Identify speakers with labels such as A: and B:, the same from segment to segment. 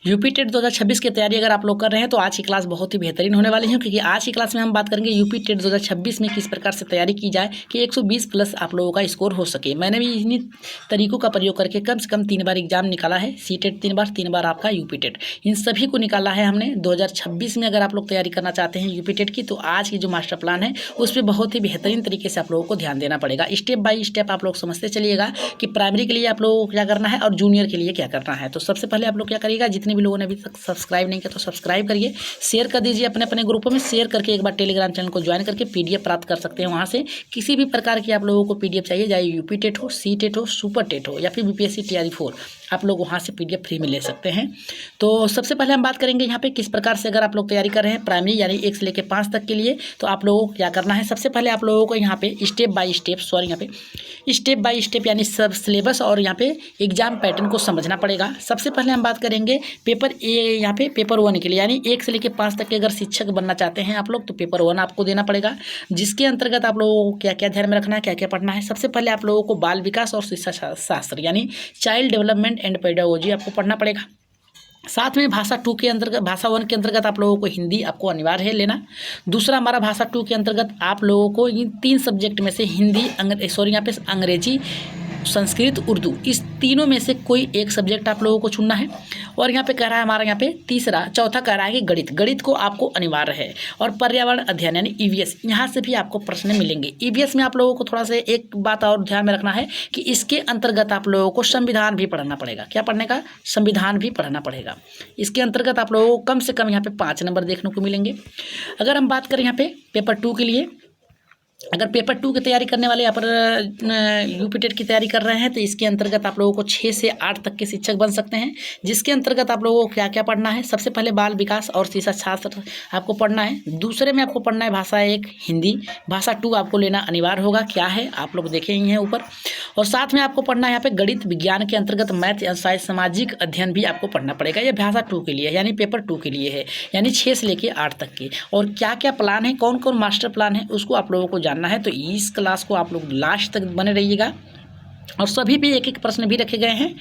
A: UP TET 2026 की तैयारी अगर आप लोग कर रहे हैं तो आज की क्लास बहुत ही बेहतरीन होने वाली है, क्योंकि आज की क्लास में हम बात करेंगे यूपी टेट 2026 में किस प्रकार से तैयारी की जाए कि 120 प्लस आप लोगों का स्कोर हो सके। मैंने भी इन्हीं तरीकों का प्रयोग करके कम से कम 3 बार एग्जाम निकाला है। सी टेट 3 बार आपका यूपी टेट, इन सभी को निकाला है हमने 2026 में। अगर आप लोग तैयारी करना चाहते हैं यूपी टेट की, तो आज की जो मास्टर प्लान है उस पर बहुत ही बेहतरीन तरीके से आप लोगों को ध्यान देना पड़ेगा। स्टेप बाय स्टेप आप लोग समझते चलिएगा कि प्राइमरी के लिए आप लोगों को क्या करना है और जूनियर के लिए क्या करना है। तो सबसे पहले आप लोग क्या करिएगा, जितने भी लोगों ने अभी तक सब्सक्राइब नहीं किया तो सब्सक्राइब करिए, शेयर कर दीजिए अपने अपने ग्रुपों में, शेयर करके एक बार टेलीग्राम चैनल को ज्वाइन करके पीडीएफ प्राप्त कर सकते हैं। वहाँ से किसी भी प्रकार की आप लोगों को पीडीएफ चाहिए, चाहे यूपी टेट हो, सी टेट हो, सुपर टेट हो या फिर बीपीएससी टीआरई 4, आप लोग वहाँ से पीडीएफ फ्री में ले सकते हैं। तो सबसे पहले हम बात करेंगे यहाँ पे किस प्रकार से अगर आप लोग तैयारी कर रहे हैं प्राइमरी यानी 1 से लेकर 5 तक के लिए, तो आप लोगों को क्या करना है। सबसे पहले आप लोगों को यहाँ पे स्टेप बाय स्टेप यानी सब सिलेबस और यहाँ पे एग्जाम पैटर्न को समझना पड़ेगा। सबसे पहले हम बात करेंगे पेपर ए, यहाँ पे पेपर 1 के लिए यानी 1 से लेकर 5 तक के अगर शिक्षक बनना चाहते हैं आप लोग, तो पेपर 1 आपको देना पड़ेगा, जिसके अंतर्गत आप लोगों को क्या क्या ध्यान में रखना है, क्या क्या पढ़ना है। सबसे पहले आप लोगों को बाल विकास और शिक्षा शास्त्र यानी चाइल्ड डेवलपमेंट एंड पेडागोजी आपको पढ़ना पड़ेगा। साथ में भाषा 2 के अंतर्गत, भाषा 1 के अंतर्गत आप लोगों को हिंदी आपको अनिवार्य है लेना। दूसरा हमारा भाषा 2 के अंतर्गत आप लोगों को इन 3 सब्जेक्ट में से हिंदी, यहाँ पे अंग्रेजी, संस्कृत, उर्दू, इस तीनों में से कोई एक सब्जेक्ट आप लोगों को चुनना है। और यहाँ पे कह रहा है हमारा यहाँ पे चौथा कह रहा है कि गणित को आपको अनिवार्य है। और पर्यावरण अध्ययन यानी ईवीएस, यहाँ से भी आपको प्रश्न मिलेंगे। ईवीएस में आप लोगों को थोड़ा सा एक बात और ध्यान में रखना है कि इसके अंतर्गत आप लोगों को संविधान भी पढ़ना पड़ेगा। क्या पढ़ने का? संविधान भी पढ़ना पड़ेगा। इसके अंतर्गत आप लोगों को कम से कम यहाँ पे 5 नंबर देखने को मिलेंगे। अगर हम बात करें यहाँ पे पेपर 2 के लिए, अगर पेपर 2 की तैयारी करने वाले यहाँ पर यूपी टेट की तैयारी कर रहे हैं, तो इसके अंतर्गत आप लोगों को 6 से 8 तक के शिक्षक बन सकते हैं, जिसके अंतर्गत आप लोगों को क्या क्या पढ़ना है। सबसे पहले बाल विकास और शिक्षा शास्त्र आपको पढ़ना है। दूसरे में आपको पढ़ना है भाषा 1 हिंदी, भाषा 2 आपको लेना अनिवार्य होगा, क्या है आप लोग देखे ही हैं ऊपर। और साथ में आपको पढ़ना है यहाँ पे गणित विज्ञान के अंतर्गत मैथ या सामाजिक अध्ययन भी आपको पढ़ना पड़ेगा। यह भाषा 2 के लिए यानी पेपर 2 के लिए है, यानी 6 से लेकर 8 तक के। और क्या क्या प्लान है, कौन कौन मास्टर प्लान है, उसको आप लोगों को जानना है। तो इस क्लास को आप लोग लास्ट तक बने रहिएगा। और सभी पे एक एक प्रश्न भी रखे गए हैं।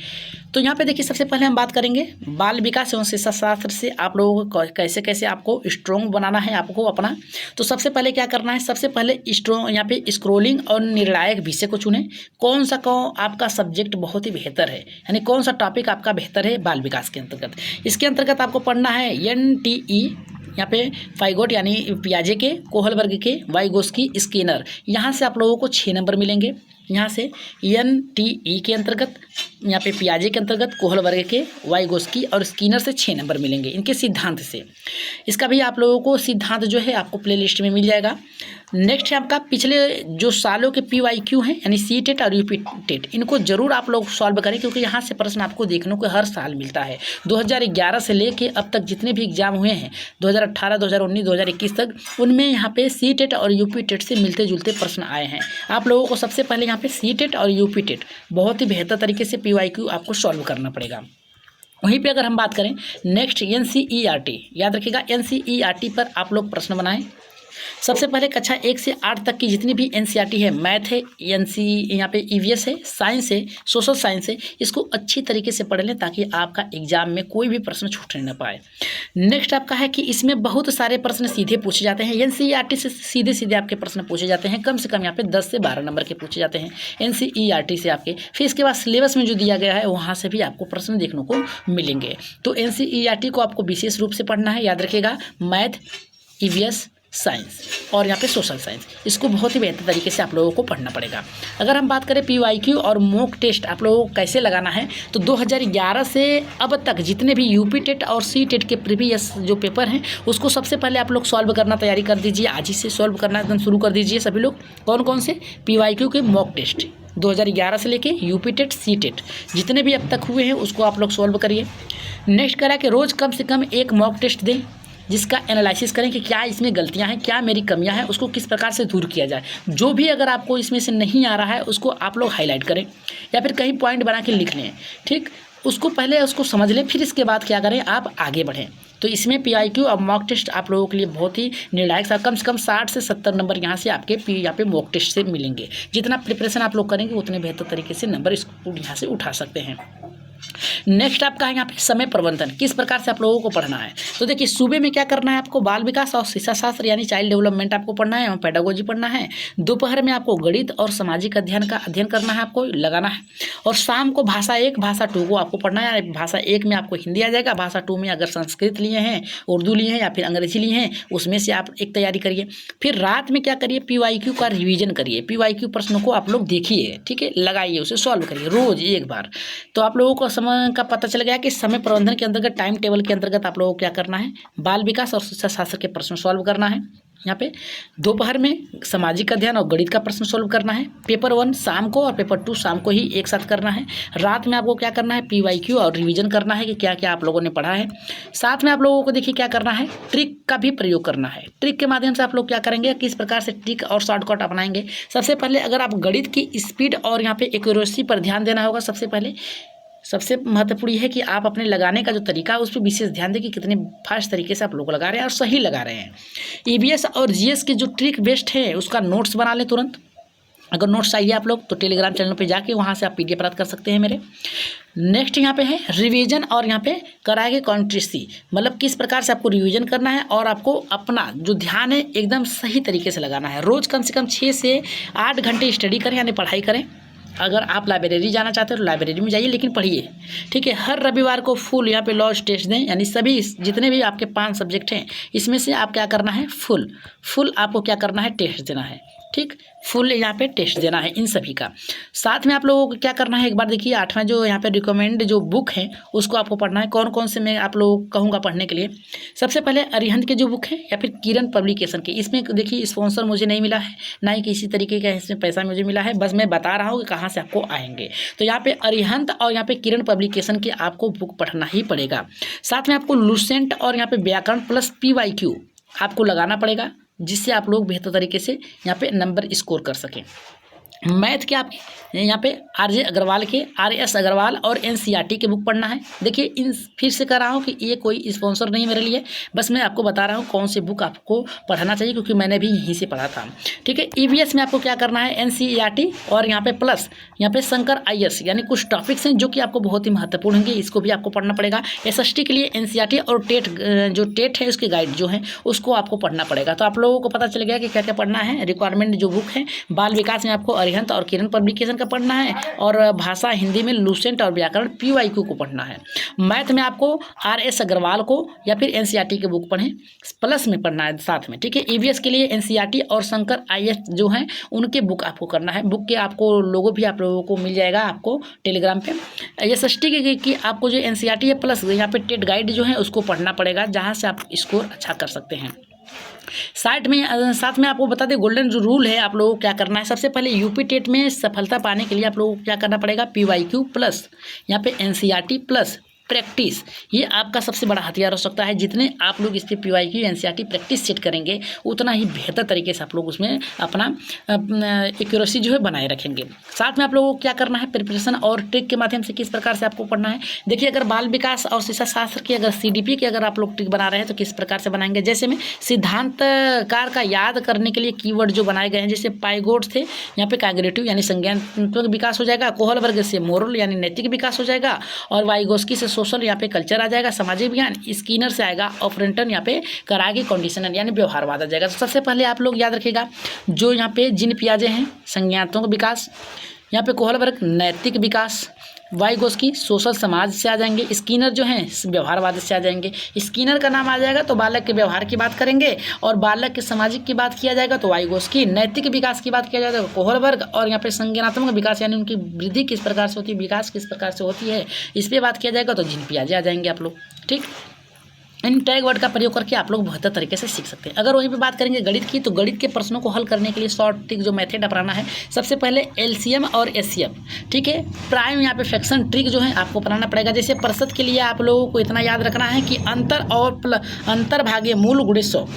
A: तो यहाँ पे देखिए, सबसे पहले हम बात करेंगे बाल विकास एवं शिक्षा शास्त्र से आप लोगों को कैसे कैसे आपको स्ट्रॉन्ग बनाना है आपको अपना। तो सबसे पहले क्या करना है, सबसे पहले स्ट्रॉन्ग यहाँ पे स्क्रोलिंग और निर्णायक विषय को चुनें। कौन आपका सब्जेक्ट बहुत ही बेहतर है, यानी कौन सा टॉपिक आपका बेहतर है बाल विकास के अंतर्गत। इसके अंतर्गत आपको पढ़ना है NTE, यहाँ पे फाइगोट यानी पियाजे के, कोहलबर्ग के, वाइगोस्की, स्किनर, यहाँ से आप लोगों को 6 नंबर मिलेंगे। यहाँ से NTE के अंतर्गत, यहाँ पे पियाजे के अंतर्गत, कोहलबर्ग के, वाइगोस्की और स्किनर से 6 नंबर मिलेंगे इनके सिद्धांत से। इसका भी आप लोगों को सिद्धांत जो है आपको प्ले लिस्ट में मिल जाएगा। नेक्स्ट है आपका पिछले जो सालों के PYQ हैं यानी सी टेट और यूपी टेट, इनको जरूर आप लोग सॉल्व करें, क्योंकि यहाँ से प्रश्न आपको देखने को हर साल मिलता है। 2011 से लेके अब तक जितने भी एग्जाम हुए हैं 2018, 2019, 2021 तक, उनमें यहाँ पे सी टेट और यूपी टेट से मिलते जुलते प्रश्न आए हैं। आप लोगों को सबसे पहले यहाँ पे सी टेट और यूपी टेट बहुत ही बेहतर तरीके से PYQ आपको सॉल्व करना पड़ेगा। वहीं पे अगर हम बात करें नेक्स्ट NCERT, याद रखिएगा NCERT पर आप लोग प्रश्न बनाएं। सबसे पहले कक्षा 1 से 8 तक की जितनी भी NCERT है, मैथ है, यहाँ पे EVS है, साइंस है, सोशल साइंस है, इसको अच्छी तरीके से पढ़ लें ताकि आपका एग्जाम में कोई भी प्रश्न छूटने न पाए। नेक्स्ट आपका है कि इसमें बहुत सारे प्रश्न सीधे पूछे जाते हैं। NCERT से सीधे सीधे आपके प्रश्न पूछे जाते हैं, कम से कम यहाँ पे 10 से 12 नंबर के पूछे जाते हैं NCERT से आपके। फिर इसके बाद सिलेबस में जो दिया गया है वहाँ से भी आपको प्रश्न देखने को मिलेंगे। तो NCERT को आपको विशेष रूप से पढ़ना है, याद रखिएगा, मैथ, EVS, साइंस और यहाँ पे सोशल साइंस, इसको बहुत ही बेहतर तरीके से आप लोगों को पढ़ना पड़ेगा। अगर हम बात करें PYQ और मॉक टेस्ट आप लोगों को कैसे लगाना है, तो 2011 से अब तक जितने भी यूपी टेट और सी टेट के प्रीवियस जो पेपर हैं उसको सबसे पहले आप लोग सॉल्व करना तैयारी कर दीजिए। आज ही से सॉल्व करना एकदम शुरू कर दीजिए सभी लोग। कौन कौन से? PYQ के मॉक टेस्ट 2011 से लेके यूपी टेट, सी टेट जितने भी अब तक हुए हैं उसको आप लोग सॉल्व करिए। नेक्स्ट करा कि रोज़ कम से कम एक मॉक टेस्ट दें, जिसका एनालिसिस करें कि क्या इसमें गलतियां हैं, क्या मेरी कमियां हैं, उसको किस प्रकार से दूर किया जाए। जो भी अगर आपको इसमें से नहीं आ रहा है उसको आप लोग हाईलाइट करें या फिर कहीं पॉइंट बना के लिख लें, ठीक। उसको पहले उसको समझ लें, फिर इसके बाद क्या करें, आप आगे बढ़ें। तो इसमें PYQ और मॉक टेस्ट आप लोगों के लिए बहुत ही निर्णायक सा, कम से कम 60 से 70 नंबर यहाँ से आपके यहाँ पे मॉक टेस्ट से मिलेंगे। जितना प्रिपरेशन आप लोग करेंगे उतने बेहतर तरीके से नंबर इसको यहाँ से उठा सकते हैं। नेक्स्ट आपका है यहाँ पे समय प्रबंधन, किस प्रकार से आप लोगों को पढ़ना है। तो देखिए सुबह में क्या करना है आपको, बाल विकास और शिक्षाशास्त्र यानी चाइल्ड डेवलपमेंट आपको पढ़ना है एवं पेडागोजी पढ़ना है। दोपहर में आपको गणित और सामाजिक अध्ययन का अध्ययन करना है, आपको लगाना है। और शाम को भाषा 1 भाषा 2 को आपको पढ़ना है। भाषा 1 में आपको हिंदी आ जाएगा, भाषा 2 में अगर संस्कृत लिए हैं, उर्दू लिए हैं या फिर अंग्रेजी लिए हैं, उसमें से आप एक तैयारी करिए। फिर रात में क्या करिए, PYQ का रिवीजन करिए। PYQ प्रश्नों को आप लोग देखिए, ठीक है, लगाइए, उसे सॉल्व करिए रोज एक बार। तो आप लोगों को समय का पता चल गया कि समय प्रबंधन के अंतर्गत, टाइम टेबल के अंतर्गत आप लोगों को क्या करना है, बाल विकास और शिक्षा शास्त्र के प्रश्न सॉल्व करना है। यहाँ पे दोपहर में सामाजिक अध्ययन और गणित का प्रश्न सॉल्व करना है। पेपर 1 शाम को और पेपर 2 शाम को ही एक साथ करना है। रात में आपको क्या करना है, PYQ और रिवीजन करना है कि क्या क्या आप लोगों ने पढ़ा है। साथ में आप लोगों को देखिए क्या करना है, ट्रिक का भी प्रयोग करना है। ट्रिक के माध्यम से आप लोग क्या करेंगे, किस प्रकार से ट्रिक और शॉर्टकट अपनाएंगे। सबसे पहले अगर आप गणित की स्पीड और यहाँ पे एक्यूरेसी पर ध्यान देना होगा। सबसे महत्वपूर्ण है कि आप अपने लगाने का जो तरीका है उस पर विशेष ध्यान दें कि कितने फास्ट तरीके से आप लोग लगा रहे हैं और सही लगा रहे हैं। EVS और GS के जो ट्रिक बेस्ट है उसका नोट्स बना लें तुरंत। अगर नोट्स चाहिए आप लोग तो टेलीग्राम चैनल पे जाके वहाँ से आप PDF प्राप्त कर सकते हैं मेरे। नेक्स्ट यहाँ पे है रिवीजन और यहाँ पे कराएंगे कॉन्ट्रेसी, मतलब किस प्रकार से आपको रिवीजन करना है और आपको अपना जो ध्यान है एकदम सही तरीके से लगाना है। रोज़ कम से कम 6 से 8 घंटे स्टडी करें यानी पढ़ाई करें। अगर आप लाइब्रेरी जाना चाहते हो तो लाइब्रेरी में जाइए, लेकिन पढ़िए, ठीक है। हर रविवार को फुल यहाँ पे लॉज टेस्ट दें, यानी सभी जितने भी आपके 5 सब्जेक्ट हैं इसमें से आप क्या करना है, फुल आपको क्या करना है, टेस्ट देना है, ठीक। फुल यहाँ पे टेस्ट देना है इन सभी का। साथ में आप लोगों को क्या करना है, एक बार देखिए 8वां जो यहाँ पे रिकमेंड जो बुक है उसको आपको पढ़ना है। कौन कौन से मैं आप लोगों को कहूँगा पढ़ने के लिए। सबसे पहले अरिहंत के जो बुक है या फिर किरण पब्लिकेशन के, इसमें देखिए स्पॉन्सर मुझे नहीं मिला है, ना ही किसी तरीके का इसमें पैसा मुझे मिला है, बस मैं बता रहा हूँ कि कहाँ से आपको आएंगे। तो यहाँ पे अरिहंत और यहाँ पे किरण पब्लिकेशन की आपको बुक पढ़ना ही पड़ेगा। साथ में आपको लुसेंट और यहाँ पे व्याकरण प्लस PYQ आपको लगाना पड़ेगा, जिससे आप लोग बेहतर तरीके से यहाँ पे नंबर स्कोर कर सकें। मैथ के आपके यहाँ पे RS अग्रवाल और NCERT के बुक पढ़ना है। देखिए इन फिर से कह रहा हूँ कि ये कोई स्पॉन्सर नहीं मेरे लिए, बस मैं आपको बता रहा हूँ कौन सी बुक आपको पढ़ना चाहिए, क्योंकि मैंने भी यहीं से पढ़ा था, ठीक है। EVS में आपको क्या करना है, NCERT और यहाँ पे प्लस यहाँ पे शंकर IS, यानी कुछ टॉपिक्स हैं जो कि आपको बहुत ही महत्वपूर्ण होंगे, इसको भी आपको पढ़ना पड़ेगा। SST के लिए NCERT और टेट है उसके गाइड जो है उसको आपको पढ़ना पड़ेगा। तो आप लोगों को पता चल गया कि क्या क्या पढ़ना है। रिक्वायरमेंट जो बुक है, बाल विकास में आपको अरिहंत और किरण पब्लिकेशन का पढ़ना है, और भाषा हिंदी में लुसेंट और व्याकरण PYQ को पढ़ना है। मैथ में आपको RS अग्रवाल को या फिर NCERT के बुक पढ़ें, प्लस में पढ़ना है साथ में, ठीक है। EVS के लिए NCERT और शंकर IS जो हैं उनके बुक आपको करना है। बुक के आपको लोगो भी आप लोगों को मिल जाएगा आपको टेलीग्राम पे। SST की आपको जो NCERT है प्लस यहाँ पे टेट गाइड जो है उसको पढ़ना पड़ेगा, जहाँ से आप स्कोर अच्छा कर सकते हैं। साथ में आपको बता दें गोल्डन जो रूल है आप लोगों को क्या करना है। सबसे पहले यूपी टेट में सफलता पाने के लिए आप लोगों को क्या करना पड़ेगा, PYQ प्लस यहाँ पे NCERT प्लस प्रैक्टिस, ये आपका सबसे बड़ा हथियार हो सकता है। जितने आप लोग इस पर PYQ NCERT प्रैक्टिस सेट करेंगे उतना ही बेहतर तरीके से आप लोग उसमें अपना एक्यूरेसी जो है बनाए रखेंगे। साथ में आप लोगों को क्या करना है, प्रिपरेशन और ट्रिक के माध्यम से किस प्रकार से आपको पढ़ना है। देखिए अगर बाल विकास और शिक्षा शास्त्र की अगर CDP की अगर आप लोग ट्रिक बना रहे हैं तो किस प्रकार से बनाएंगे। जैसे में सिद्धांतकार का याद करने के लिए कीवर्ड जो बनाए गए हैं, जैसे पाइगोट्स थे यहाँ पे कॉग्निटिव यानी संज्ञानात्मक विकास हो जाएगा, कोहलबर्ग से मोरल यानी नैतिक विकास हो जाएगा, और वाइगोस्की से सोशल यहाँ पे कल्चर आ जाएगा, सामाजिक विज्ञान, स्किनर से आएगा ऑपरेंटन यहाँ पे कराएगी कंडीशनल यानी व्यवहारवाद आ जाएगा। तो सबसे पहले आप लोग याद रखिएगा जो यहाँ पे जिन पियाजे हैं संज्ञानात्मक विकास, यहाँ पे कोहलबर्ग नैतिक विकास, वाइगोस्की सोशल समाज से आ जाएंगे, स्किनर जो हैं व्यवहारवाद से आ जाएंगे। स्किनर का नाम आ जाएगा तो बालक के व्यवहार की बात करेंगे, और बालक के सामाजिक की बात किया जाएगा तो वाइगोस्की, नैतिक विकास की बात किया जाएगा तो कोहलबर्ग, और यहाँ पे संज्ञानात्मक विकास यानी उनकी वृद्धि किस प्रकार से होती है, विकास किस प्रकार से होती है, इस पर बात किया जाएगा तो जिन पियाजे आ जाएंगे आप लोग, ठीक। इन टैग वर्ड का प्रयोग करके आप लोग बेहतर तरीके से सीख सकते हैं। अगर वहीं पे बात करेंगे गणित की, तो गणित के प्रश्नों को हल करने के लिए शॉर्ट ट्रिक जो मेथड अपनाना है, सबसे पहले LCM और SCM, ठीक है। प्राइम यहाँ पे फ्रैक्शन ट्रिक जो है आपको अपनाना पड़ेगा। जैसे प्रतिशत के लिए आप लोगों को इतना याद रखना है कि अंतर और अंतर भागे मूल गुणे 100,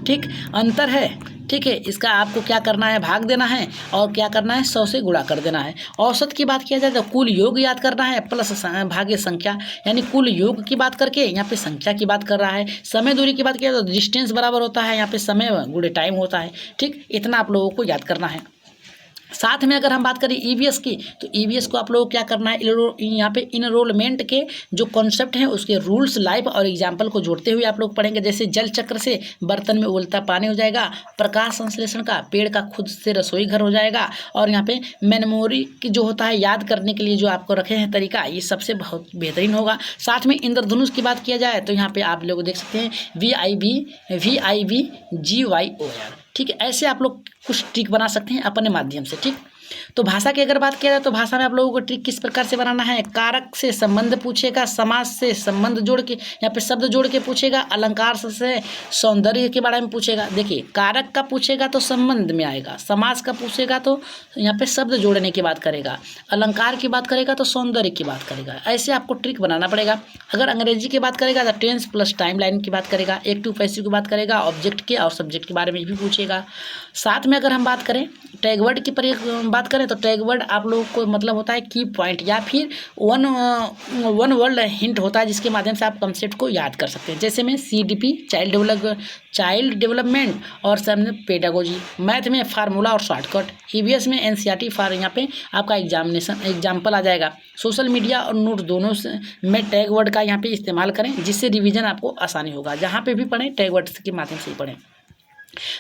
A: ठीक, अंतर है, ठीक है, इसका आपको क्या करना है, भाग देना है, और क्या करना है 100 से गुणा कर देना है। औसत की बात किया जाए तो कुल योग याद करना है प्लस भाग्य संख्या, यानी कुल योग की बात करके यहाँ पे संख्या की बात कर रहा है। समय दूरी की बात किया तो डिस्टेंस बराबर होता है यहाँ पे समय गुणे टाइम होता है, ठीक, इतना आप लोगों को याद करना है। साथ में अगर हम बात करें ईवीएस की, तो ईवीएस को आप लोगों को क्या करना है, यहाँ पे इनरोलमेंट के जो कॉन्सेप्ट हैं उसके रूल्स, लाइव और एग्जाम्पल को जोड़ते हुए आप लोग पढ़ेंगे। जैसे जल चक्र से बर्तन में उबलता पानी हो जाएगा, प्रकाश संश्लेषण का पेड़ का खुद से रसोई घर हो जाएगा, और यहाँ पे मेमोरी की जो होता है याद करने के लिए जो आपको रखे हैं तरीका, ये सबसे बहुत बेहतरीन होगा। साथ में इंद्रधनुष की बात किया जाए तो यहाँ पे आप लोग देख सकते हैं VIVGYOR, ठीक है। ऐसे आप लोग कुछ ट्रिक बना सकते हैं अपने माध्यम से, ठीक। तो भाषा की अगर बात किया जाए तो भाषा में आप लोगों को ट्रिक किस प्रकार से बनाना है, कारक से संबंध पूछेगा, समास से संबंध जोड़ के यहाँ पे शब्द जोड़ के पूछेगा, अलंकार से सौंदर्य के बारे में पूछेगा। देखिए कारक का पूछेगा तो संबंध में आएगा, समास का पूछेगा तो यहाँ पे शब्द जोड़ने की बात करेगा, अलंकार की बात करेगा तो सौंदर्य की बात करेगा। ऐसे आपको ट्रिक बनाना पड़ेगा। अगर अंग्रेजी की बात करेगा तो टेंस प्लस टाइम लाइन की बात करेगा, एक्टिव पैसिव की बात करेगा, ऑब्जेक्ट के और सब्जेक्ट के बारे में भी पूछेगा। साथ में अगर हम बात करें टैग वर्ड की बात करें तो टैग वर्ड आप लोगों को मतलब होता है की पॉइंट या फिर वन वर्ड हिंट होता है, जिसके माध्यम से आप कंसेप्ट को याद कर सकते हैं। जैसे में CDP चाइल्ड डेवलपमेंट और सामने पेडागोजी, मैथ में फार्मूला और शॉर्टकट, EVS में NCERT फॉर यहाँ पे आपका एग्जाम्पल आ जाएगा। सोशल मीडिया और नोट दोनों से में टैग वर्ड का यहाँ पे इस्तेमाल करें, जिससे रिवीजन आपको आसानी होगा। जहाँ पे भी पढ़ें टैग वर्ड के माध्यम से ही पढ़ें।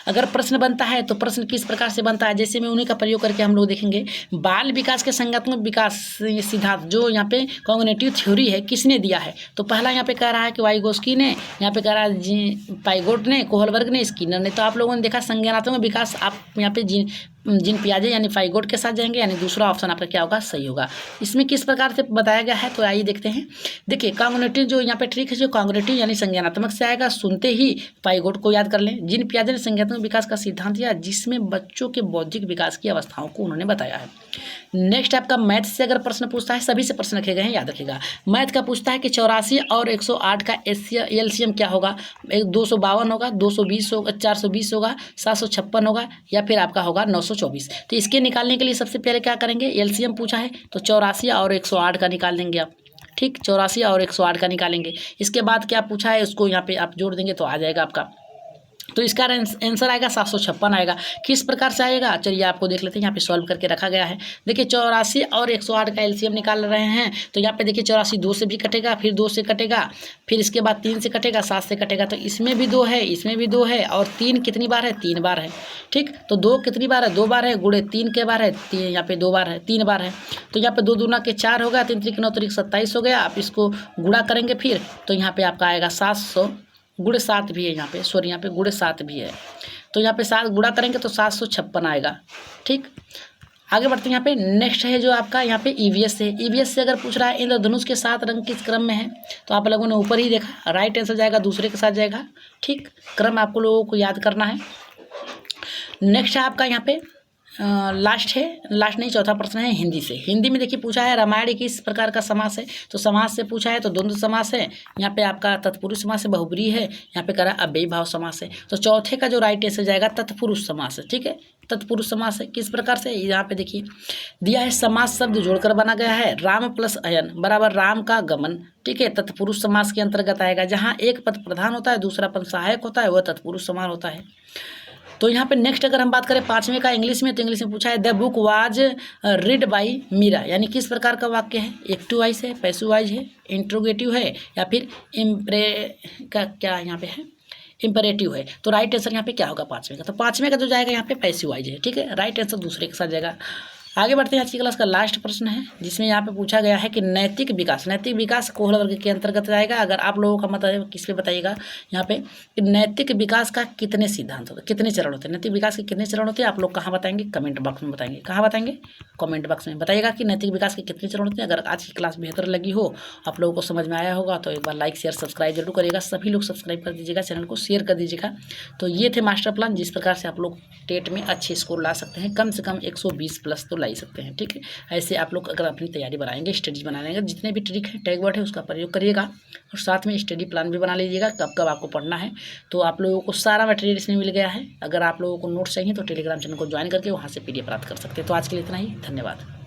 A: अगर प्रश्न बनता है तो प्रश्न किस प्रकार से बनता है, जैसे में उन्हीं का प्रयोग करके हम लोग देखेंगे। बाल विकास के संज्ञात्मक विकास सिद्धांत जो यहाँ पे कॉग्निटिव थ्योरी है किसने दिया है, तो पहला यहाँ पे कह रहा है कि वाइगोस्की ने, यहाँ पे कह रहा है पाइगोट ने, कोहलबर्ग ने, स्किनर ने। तो आप लोगों ने देखा संज्ञानात्मक विकास, आप यहाँ पे जिन पियाजे यानी फाइगोट के साथ जाएंगे, यानी दूसरा ऑप्शन आपका क्या होगा, सही होगा। इसमें किस प्रकार से बताया गया है तो आइए देखते हैं। देखिए कॉग्निटिव जो यहाँ पे ट्रिक है, जो कॉग्निटिव यानी संज्ञानात्मक से आएगा, सुनते ही फाइगोट को याद कर लें। जिन पियाजे ने संज्ञानात्मक विकास का सिद्धांत दिया, जिसमें बच्चों के बौद्धिक विकास की अवस्थाओं को उन्होंने बताया है। नेक्स्ट आपका मैथ से अगर प्रश्न पूछता है, सभी से प्रश्न रखे गए हैं, याद रखिएगा। मैथ का पूछता है कि 84 और 108 का LCM क्या होगा, 252 होगा, 220 होगा, 420 होगा, 756 होगा, या फिर आपका होगा 924। तो इसके निकालने के लिए सबसे पहले क्या करेंगे, LCM पूछा है तो 84 और 108 का निकाल देंगे आप, ठीक। 84 और 108 का निकालेंगे। इसके बाद क्या पूछा है उसको यहाँ पे आप जोड़ देंगे तो आ जाएगा आपका, तो इसका आंसर आएगा 756 आएगा। किस प्रकार से आएगा चलिए आपको देख लेते हैं, यहाँ पे सॉल्व करके रखा गया है। देखिए 84 और 108 का LCM निकाल रहे हैं, तो यहाँ पे देखिए 84 2 से भी कटेगा, फिर 2 से कटेगा, फिर इसके बाद 3 से कटेगा, 7 से कटेगा, तो इसमें भी 2 है, इसमें भी 2 है, और 3 कितनी बार है, 3 बार है, ठीक। तो 2 कितनी बार है, 2 बार है, गुणे 3 के बार है, यहाँ पे 2 बार है, 3 बार है। तो यहाँ पे 2 दूना के 4 होगा, 3 त्रिक 9 त्रिक 27 हो गया। आप इसको गुणा करेंगे फिर, तो यहाँ पे आपका आएगा 700 गुणे 7 भी है यहाँ पे, सॉरी यहाँ पे गुणे 7 भी है, तो यहाँ पे 7 गुणा करेंगे तो 756 आएगा, ठीक। आगे बढ़ते हैं। यहाँ पे नेक्स्ट है जो आपका यहाँ पे EVS है। EVS से अगर पूछ रहा है इंद्रधनुष के 7 रंग किस क्रम में है, तो आप लोगों ने ऊपर ही देखा, राइट आंसर जाएगा दूसरे के साथ जाएगा, ठीक। क्रम आपको लोगों को याद करना है। नेक्स्ट है आपका यहाँ पे लास्ट नहीं, चौथा प्रश्न है हिंदी से। हिंदी में देखिए पूछा है रामायण किस प्रकार का समास है, तो समास से पूछा है तो द्वंद्व समास है, यहाँ पे आपका तत्पुरुष समास है, बहुब्रीहि है, यहाँ पे कह रहा है अव्ययी भाव समास है। तो चौथे का जो राइट आंसर जाएगा तत्पुरुष समास है, ठीक है। तत्पुरुष समास है किस प्रकार से, यहाँ पे देखिए दिया है, समास शब्द जोड़कर बना गया है, राम प्लस अयन बराबर राम का गमन, ठीक है। तत्पुरुष समास के अंतर्गत आएगा। जहाँ एक पद प्रधान होता है, दूसरा पद सहायक होता है, वह तत्पुरुष समास होता है। तो यहाँ पे नेक्स्ट अगर हम बात करें 5वें का इंग्लिश में, तो इंग्लिश में पूछा है the book was read by Meera, यानी किस प्रकार का वाक्य है, एक्टिव वाइज है, पैसिव वाइज है, इंट्रोगेटिव है, या फिर का क्या यहाँ पे है, इंपरेटिव है। तो राइट आंसर यहाँ पे क्या होगा 5वें का, तो 5वें का जो जाएगा यहाँ पे पैसिव वाइज है, ठीक है। राइट आंसर दूसरे के साथ जाएगा। आगे बढ़ते हैं। आज की क्लास का लास्ट प्रश्न है, जिसमें यहाँ पे पूछा गया है कि नैतिक विकास कोहलबर्ग के अंतर्गत आएगा। अगर आप लोगों का मत है किस पे बताइएगा यहाँ पे कि नैतिक विकास का कितने सिद्धांत होते हैं, कितने चरण होते हैं, नैतिक विकास के कितने चरण होते हैं, आप लोग कहाँ बताएंगे, कमेंट बॉक्स में बताएंगे। कहाँ बताएंगे, कमेंट बॉक्स में बताइएगा कि नैतिक विकास के कितने चरण होते हैं। अगर आज की क्लास बेहतर लगी हो, आप लोगों को समझ में आया होगा, तो एक बार लाइक शेयर सब्सक्राइब जरूर करिएगा। सभी लोग सब्सक्राइब कर दीजिएगा, चैनल को शेयर कर दीजिएगा। तो ये थे मास्टर प्लान, जिस प्रकार से आप लोग टेट में अच्छे स्कोर ला सकते हैं, कम से कम 120 प्लस तो ला ही सकते हैं, ठीक है। ऐसे आप लोग अगर अपनी तैयारी बनाएंगे, स्टडीज बनाएंगे, जितने भी ट्रिक है, टैग वर्ड है, उसका प्रयोग करिएगा, और साथ में स्टडी प्लान भी बना लीजिएगा कब कब आपको पढ़ना है। तो आप लोगों को सारा मटेरियल इसमें मिल गया है। अगर आप लोगों को नोट्स चाहिए तो टेलीग्राम चैनल को ज्वाइन करके वहाँ से PDF प्राप्त कर सकते हैं। तो आज के लिए इतना ही, धन्यवाद।